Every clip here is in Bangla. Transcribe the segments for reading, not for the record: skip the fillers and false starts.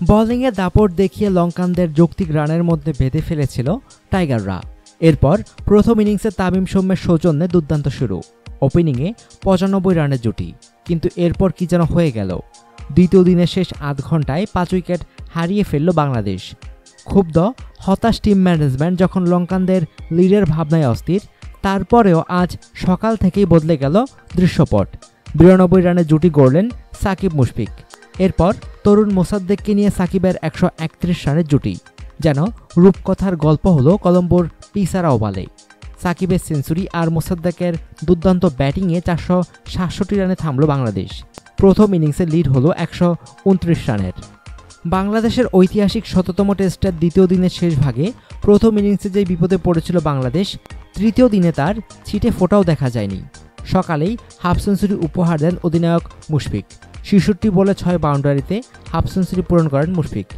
বোলিংয়ে দাপট দেখিয়ে লঙ্কানদের যৌক্তিক রানের মধ্যে বেঁধে ফেলেছিল টাইগাররা। এরপর প্রথম ইনিংসে তামিম সৌম্যের সৌজন্যে দুর্দান্ত শুরু, ওপেনিংয়ে ৯৫ রানের জুটি। কিন্তু এরপর কি যেন হয়ে গেল। দ্বিতীয় দিনের শেষ আধ ঘন্টায় ৫ উইকেট হারিয়ে ফেলল বাংলাদেশ। ক্ষুব্ধ হতাশ টিম ম্যানেজমেন্ট যখন লঙ্কানদের লিডের ভাবনায় অস্থির, তারপরেও আজ সকাল থেকেই বদলে গেল দৃশ্যপট। ৯২ রানের জুটি গড়লেন সাকিব মুশফিক। এরপর তরুণ মোসাদ্দেককে নিয়ে সাকিবের ১৩১ রানের জুটি। যেন রূপকথার গল্প হলো কলম্বোর পিসারা ওভালে। সাকিবের সেঞ্চুরি আর মোসাদ্দেকের দুর্দান্ত ব্যাটিংয়ে ৪৬৭ রানে থামল বাংলাদেশ। প্রথম ইনিংসে লিড হলো ১২৯ রানের। বাংলাদেশের ঐতিহাসিক ১৭তম টেস্টের দ্বিতীয় দিনের শেষ ভাগে প্রথম ইনিংসে যে বিপদে পড়েছিল বাংলাদেশ, তৃতীয় দিনে তার ছিটে ফোটাও দেখা যায়নি। সকালেই হাফ সেঞ্চুরি উপহার দেন অধিনায়ক মুশফিক। ৬৬ বলে ৬ বাউন্ডারিতে হাফ সেঞ্চুরি পূরণ করেন মুশফিক।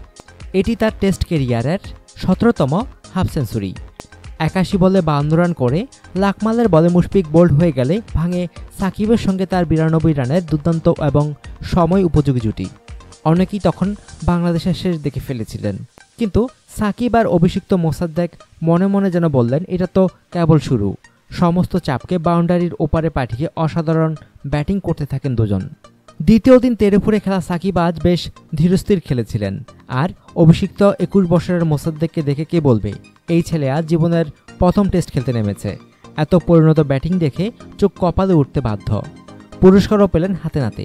এটি তার টেস্ট ক্যারিয়ারের ১৭তম হাফ সেঞ্চুরি। ৮১ বলে ৫২ রান করে লাকমালের বলে মুশফিক বোল্ড হয়ে গেলে ভাঙে সাকিবের সঙ্গে তার ৯২ রানের দুর্দান্ত এবং সময় উপযোগী জুটি। অনেকেই তখন বাংলাদেশের শেষ দেখে ফেলেছিলেন, কিন্তু সাকিব আর অভিষিক্ত মোসাদ্দেক মনে মনে যেন বললেন, এটা তো কেবল শুরু। সমস্ত চাপকে বাউন্ডারির ওপারে পাঠিয়ে অসাধারণ ব্যাটিং করতে থাকেন দুজন। দ্বিতীয় দিন তেড়েফুঁড়ে খেলা সাকিব আজ বেশ ধীরস্থির খেলেছিলেন। আর অভিষিক্ত ২১ বছরের মোসাদ্দেককে দেখে কে বলবে, এই ছেলে আজ জীবনের প্রথম টেস্ট খেলতে নেমেছে। এত পরিণত ব্যাটিং দেখে চোখ কপালে উঠতে বাধ্য। পুরস্কারও পেলেন হাতে নাতে।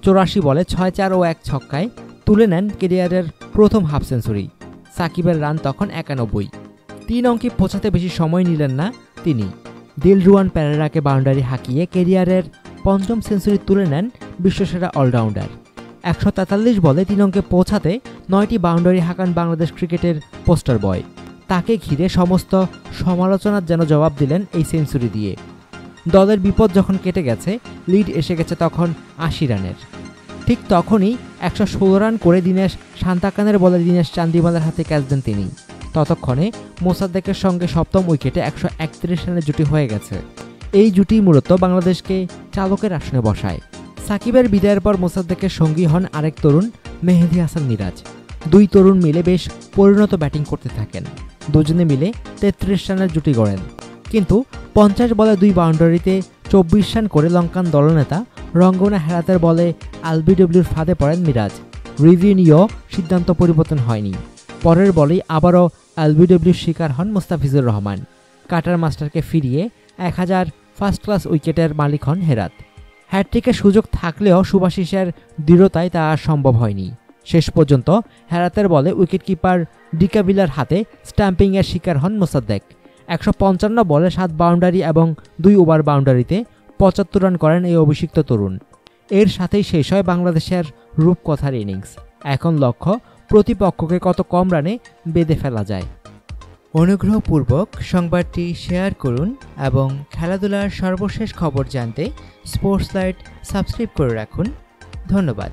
৮৪ বলে ৬-৪ ও ১ ছক্কায় তুলে নেন ক্যারিয়ারের প্রথম হাফ সেঞ্চুরি। সাকিবের রান তখন ৯১। ৩ অঙ্কে পৌঁছাতে বেশি সময় নিলেন না তিনি। দিলরুয়ান পেরেরাকে বাউন্ডারি হাঁকিয়ে ক্যারিয়ারের পঞ্চম সেঞ্চুরি তুলে নেন বিশ্বসেরা অলরাউন্ডার। ১৪৩ বলে ৩ অঙ্কে পৌঁছাতে ৯টি বাউন্ডারি হাঁকান বাংলাদেশ ক্রিকেটের পোস্টার বয়। তাকে ঘিরে সমস্ত সমালোচনার যেন জবাব দিলেন এই সেঞ্চুরি দিয়ে। দলের বিপদ যখন কেটে গেছে, লিড এসে গেছে তখন ৮০ রানের। ঠিক তখনই ১১৬ রান করে দীনেশ সান্তাকানের বলে দীনেশ চান্দিমালের হাতে ক্যাচ দেন তিনি। ততক্ষণে মোসাদ্দেকের সঙ্গে সপ্তম উইকেটে ১৩১ রানের জুটি হয়ে গেছে। এই জুটি মূলত বাংলাদেশকে চালকের আসনে বসায়। সাকিবের বিদায়ের পর মোসাদ্দেকের সঙ্গী হন আরেক তরুণ মেহেদী হাসান মিরাজ। দুই তরুণ মিলে বেশ পরিণত ব্যাটিং করতে থাকেন। দুজনে মিলে ৩৩ রানের জুটি গড়েন। কিন্তু ৫০ বলে ২ বাউন্ডারিতে ২৪ রান করে লঙ্কান দলনেতা রঙ্গনা হেরাতের বলে এলবিডব্লিউর ফাঁদে পড়েন মিরাজ। রিভিউ নিয়েও সিদ্ধান্ত পরিবর্তন হয়নি। পরের বলেই আবারও এলবিডব্লিউর শিকার হন মুস্তাফিজুর রহমান। কাটার মাস্টারকে ফিরিয়ে ১০০০ ফার্স্ট ক্লাস উইকেটের মালিক হন হেরাত। হ্যাটট্রিকের সুযোগ থাকলেও সুভাশিসের দৃঢ়তায় তা আর সম্ভব হয়নি। শেষ পর্যন্ত হেরাতের বলে উইকেটকিপার ডিকাবিলার হাতে স্ট্যাম্পিংয়ের শিকার হন মোসাদ্দেক। ১৫৫ বলে ৭ বাউন্ডারি এবং ২ ওভার বাউন্ডারিতে ৭৫ রান করেন এই অভিষিক্ত তরুণ। এর সাথেই শেষ হয় বাংলাদেশের রূপকথার ইনিংস। এখন লক্ষ্য প্রতিপক্ষকে কত কম রানে বেঁধে ফেলা যায়। অনুগ্রহপূর্বক সংবাদটি শেয়ার করুন এবং খেলাধুলার সর্বশেষ খবর জানতে স্পোর্টস লাইট সাবস্ক্রাইব করে রাখুন। ধন্যবাদ।